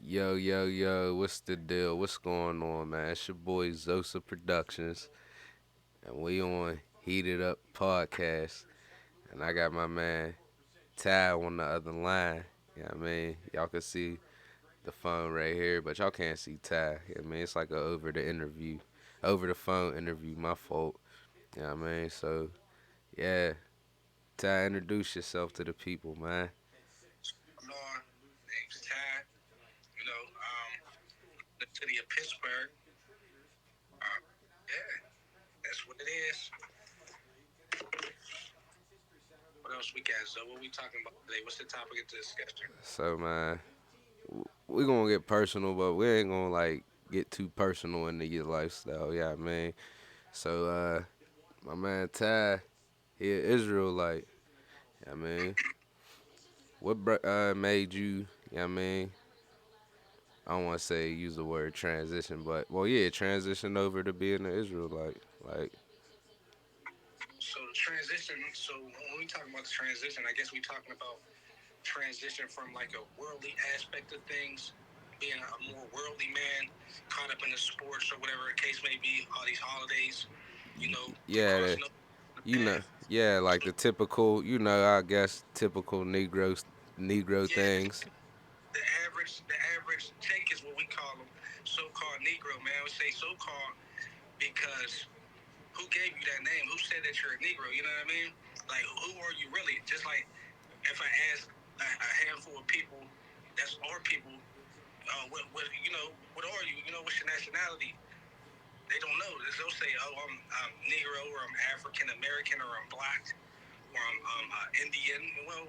Yo, yo, yo, what's the deal? What's going on, man? It's your boy Zosa Productions, and we on Heated Up Podcast. And I got my man Ty on the other line. You know what I mean? Y'all can see the phone right here, but y'all can't see Ty. You know what I mean? It's like a over the phone interview, my fault. You know what I mean? So, yeah, Ty, introduce yourself to the people, man. Lord, name's Ty. The city of Pittsburgh. Uh, yeah, that's what it is. What else we got? So, what we talking about today? What's the topic of discussion? So, man, we gonna get personal, but we ain't gonna like get too personal into your lifestyle. Yeah, I mean. So my man Ty, he an Israelite. Yeah, I mean, what made you? Yeah, I mean, I don't want to say use the word transition, but well, yeah, transition over to being an Israelite. Like, So, the transition. So, when we talking about the transition, I guess we talking about transition from like a worldly aspect of things, being a more worldly man, caught up in the sports or whatever the case may be, all these holidays, to yeah, crossing over the you know, path. yeah, like the typical, I guess typical Negro Yeah, things. the average take is what we call them, so-called Negro man. We say so-called because who gave you that name? Who said that you're a Negro? You know what I mean? Like, who are you really? Just like if I ask a handful of people, that's our people. What are you? What's your nationality? They don't know. They'll say, oh, I'm Negro, or I'm African American, or I'm black, or I'm Indian. Well,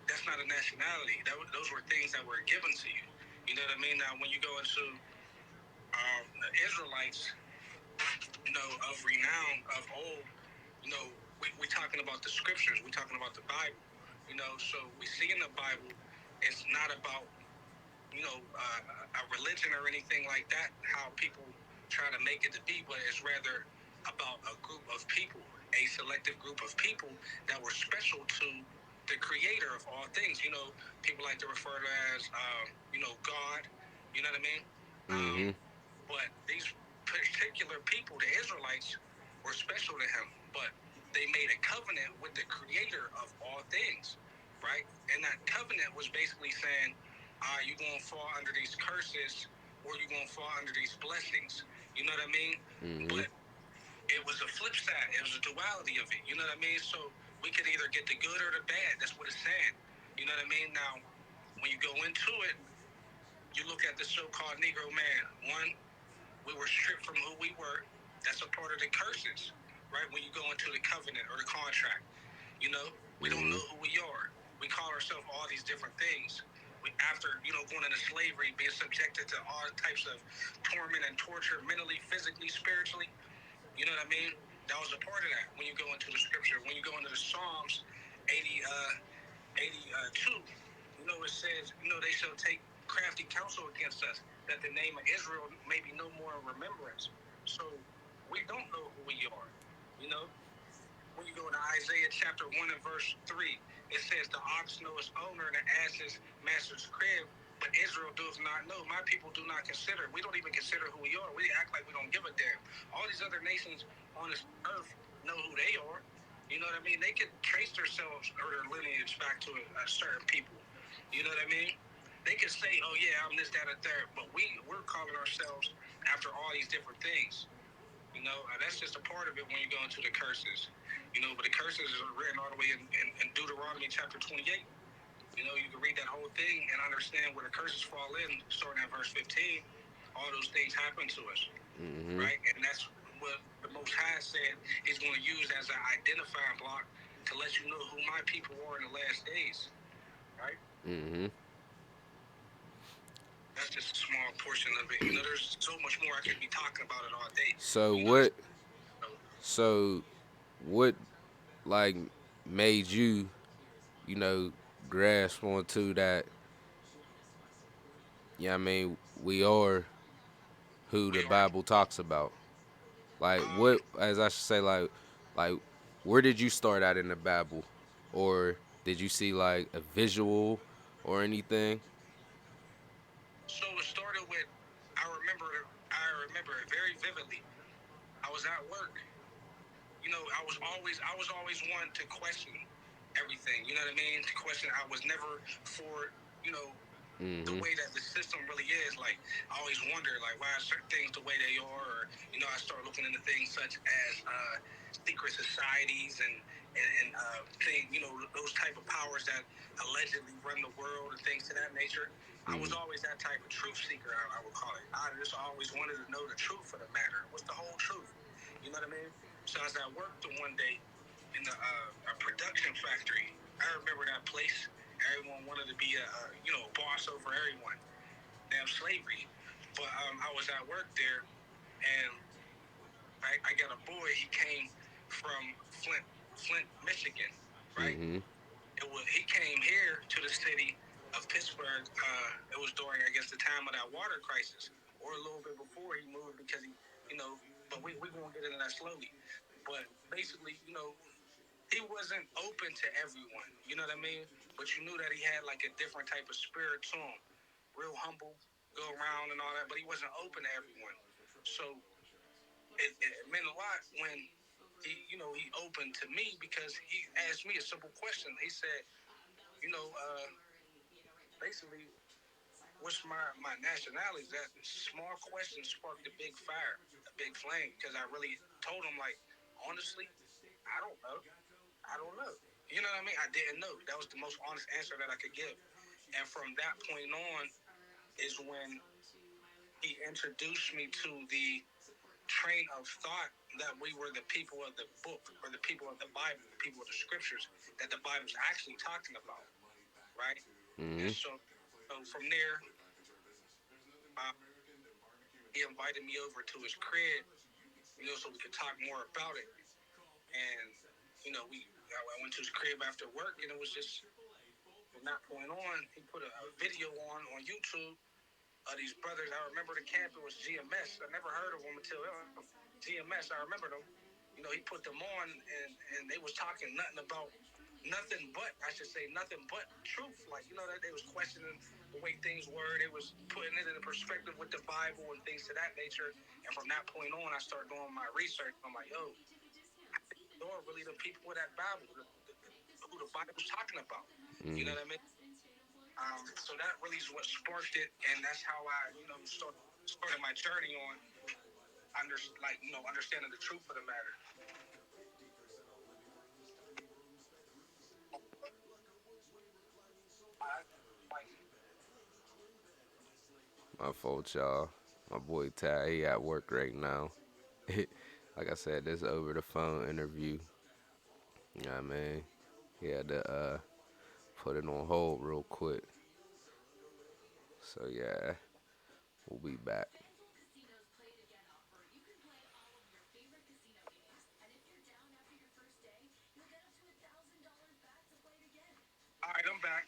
that's not a nationality. Those were things that were given to you. You know what I mean? Now, when you go into the Israelites, of renown, of old, we're talking about the scriptures. We're talking about the Bible. So we see in the Bible, it's not about a religion or anything like that. How people try to make it to be, but it's rather about a group of people, a selective group of people that were special to the Creator of all things. People like to refer to as, God. You know what I mean? Um, Mm-hmm. but these particular people, the Israelites, were special to him. But they made a covenant with the creator of all things, right? And that covenant was basically saying, you're going to fall under these curses or you're going to fall under these blessings. You know what I mean? Mm-hmm. But it was a flip side. It was a duality of it. You know what I mean? So we could either get the good or the bad. That's what it's saying. You know what I mean? Now, when you go into it, you look at the so-called Negro man. One, we were stripped from who we were. That's a part of the curses, right? When you go into the covenant or the contract, we don't Mm-hmm. know who we are. We call ourselves all these different things. After going into slavery, being subjected to all types of torment and torture, mentally, physically, spiritually. You know what I mean? That was a part of that. When you go into the scripture, when you go into the Psalms, 80, 82, it says, they shall take crafty counsel against us, that the name of Israel may be no more in remembrance. So we don't know who we are. You know, when you go to Isaiah chapter 1 and verse 3, it says, the ox know its owner and the ass his master's crib, but Israel does not know. My people do not consider. We don't even consider who we are. We act like we don't give a damn. All these other nations on this earth know who they are. You know what I mean? They could trace themselves or their lineage back to a certain people. You know what I mean? They could say, "Oh yeah, I'm this, that, or third," but we're calling ourselves after all these different things. That's just a part of it when you go into the curses. But the curses are written all the way in Deuteronomy chapter 28. You can read that whole thing and understand where the curses fall in, starting at verse 15. All those things happen to us, Mm-hmm. right? And that's what the Most High said He's going to use as an identifying block to let you know who my people are in the last days, right? Mm-hmm. That's just a small portion of it. There's so much more I could be talking about it all day. So You know, this, what? So what? Like made you, you know, grasp onto that, yeah, I mean, we are who we the are. Bible talks about. Like Um, what, as I should say, like where did you start out in the Bible? Or did you see like a visual or anything? so I remember it very vividly. I was at work. I was always one to question everything. You know what I mean? To question. I was never for you know the Mm-hmm. way that the system really is. Like I always wonder, like why are certain things the way they are, or I start looking into things such as secret societies and thing, those type of powers that allegedly run the world and things to that nature. I was Mm-hmm. always that type of truth seeker. I would call it. I just always wanted to know the truth of the matter. What's the whole truth? You know what I mean? So as I worked the one day in the a production factory, I remember that place. Everyone wanted to be a boss over everyone. Damn slavery. But I was at work there, and I got a boy. He came from Flint, Michigan, right? Mm-hmm. He came here to the city of Pittsburgh. It was during, I guess, the time of that water crisis, or a little bit before he moved because you know. But we gonna get into that slowly. But basically, he wasn't open to everyone. You know what I mean? But you knew that he had like a different type of spirit to him. Real humble, go around and all that, but he wasn't open to everyone. So it meant a lot when he opened to me because he asked me a simple question. He said, you know, uh, basically, what's my nationality? That small question sparked a big fire, a big flame, because I really told him, like, honestly, I don't know. I don't know. You know what I mean? I didn't know. That was the most honest answer that I could give. And from that point on is when he introduced me to the train of thought that we were the people of the book or the people of the Bible, the people of the scriptures that the Bible's actually talking about, right? And Mm-hmm. so from there, uh, he invited me over to his crib, so we could talk more about it. And I went to his crib after work, and it was just from that point on, he put a video on YouTube of these brothers. I remember the camp. It was GMS. I never heard of them until GMS. I remember them. He put them on, and they was talking nothing about nothing but, I should say, nothing but truth. Like, that they was questioning the way things were. They was putting it in a perspective with the Bible and things to that nature. And from that point on, I started doing my research. I'm like, yo, you're really the people of that Bible, who the Bible's talking about. You Mm-hmm. know what I mean? So that really is what sparked it, and that's how I, started my journey on understanding the truth of the matter. Like, My fault, y'all. My boy Ty, he at work right now. Like I said, this over the phone interview. You know what I mean? He had to put it on hold real quick. So yeah, we'll be back. all right, I'm back.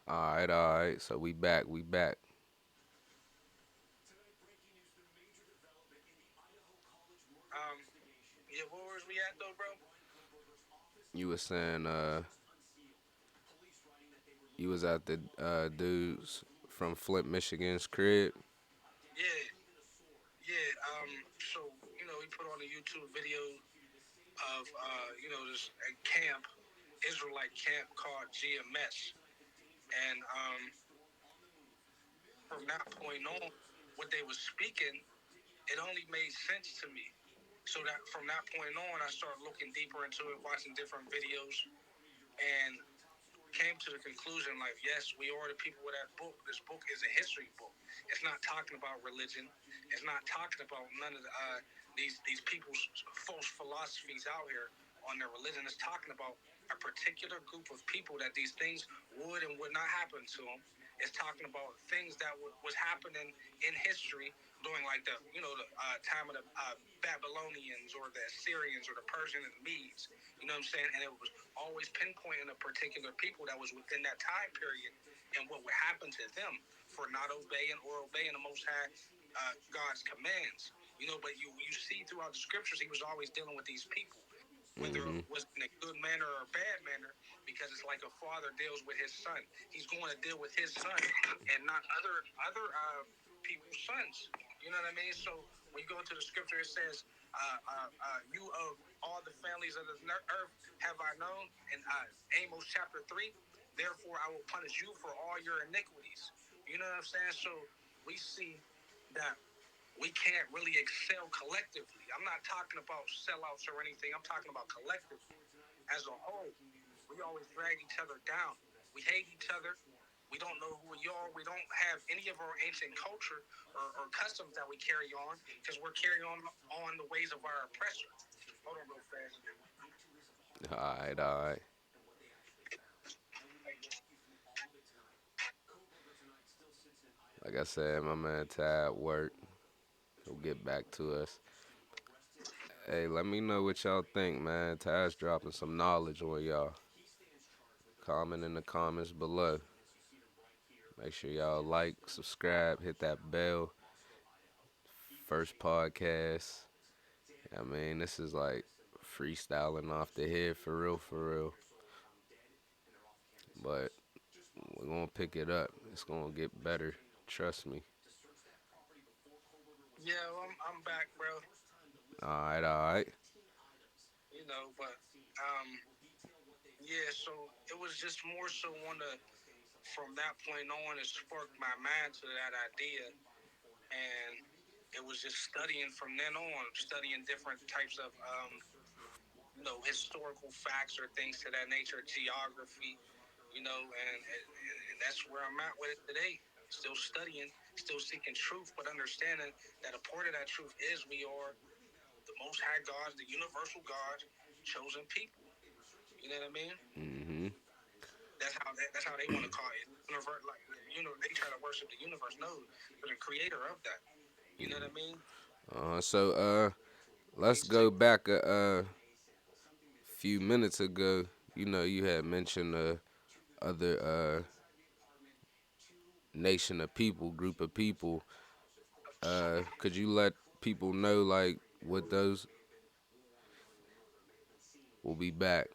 All right. So we back. We back. Um, yeah, where was we at though, bro? You was saying you was at the dudes from Flint, Michigan's crib. Yeah, yeah. So he put on a YouTube video of this a camp, Israelite camp called GMS, and from that point on, what they was speaking, it only made sense to me. So that from that point on, I started looking deeper into it, watching different videos, and came to the conclusion like, yes, we are the people of that book. This book is a history book. It's not talking about religion. It's not talking about none of these people's false philosophies out here on their religion. It's talking about a particular group of people that these things would and would not happen to them. It's talking about things that was happening in history during like the time of the Babylonians or the Assyrians or the Persians and the Medes. You know what I'm saying? And it was always pinpointing a particular people that was within that time period and what would happen to them for not obeying or obeying the Most High God's commands. But you see throughout the scriptures, he was always dealing with these people. whether Mm-hmm. it was in a good manner or a bad manner, because it's like a father deals with his son. He's going to deal with his son and not other people's sons. You know what I mean? So when you go into the scripture, it says, "You of all the families of the earth have I known," in Amos chapter 3. Therefore, I will punish you for all your iniquities. You know what I'm saying? So we see that we can't really excel collectively. I'm not talking about sellouts or anything. I'm talking about collectively as a whole. We always drag each other down. We hate each other. We don't know who we are. We don't have any of our ancient culture or customs that we carry on because we're carrying on the ways of our oppressor. Hold on real fast. All right, all right. Like I said, my man Ty at work. He'll get back to us. Hey, let me know what y'all think, man. Ty's dropping some knowledge on y'all. Comment in the comments below. Make sure y'all like, subscribe, hit that bell. First podcast. I mean, this is like freestyling off the head for real, for real. But we're gonna pick it up. It's gonna get better. Trust me. Yeah, well, I'm back, bro. All right, all right. You know, but um, yeah. So it was just more so on the from that point on, it sparked my mind to that idea, and it was just studying from then on, studying different types of historical facts or things to that nature, geography, and that's where I'm at with it today. Still studying, still seeking truth, but understanding that a part of that truth is we are the Most High God, the universal God, chosen people. You know what I mean? Mhm. That's how they want to call it. Universe, like they try to worship the universe. No, the creator of that. You know what I mean? So let's He's t- go back a few minutes ago. You know, you had mentioned other nation of people, group of people. Could you let people know like what those will be back?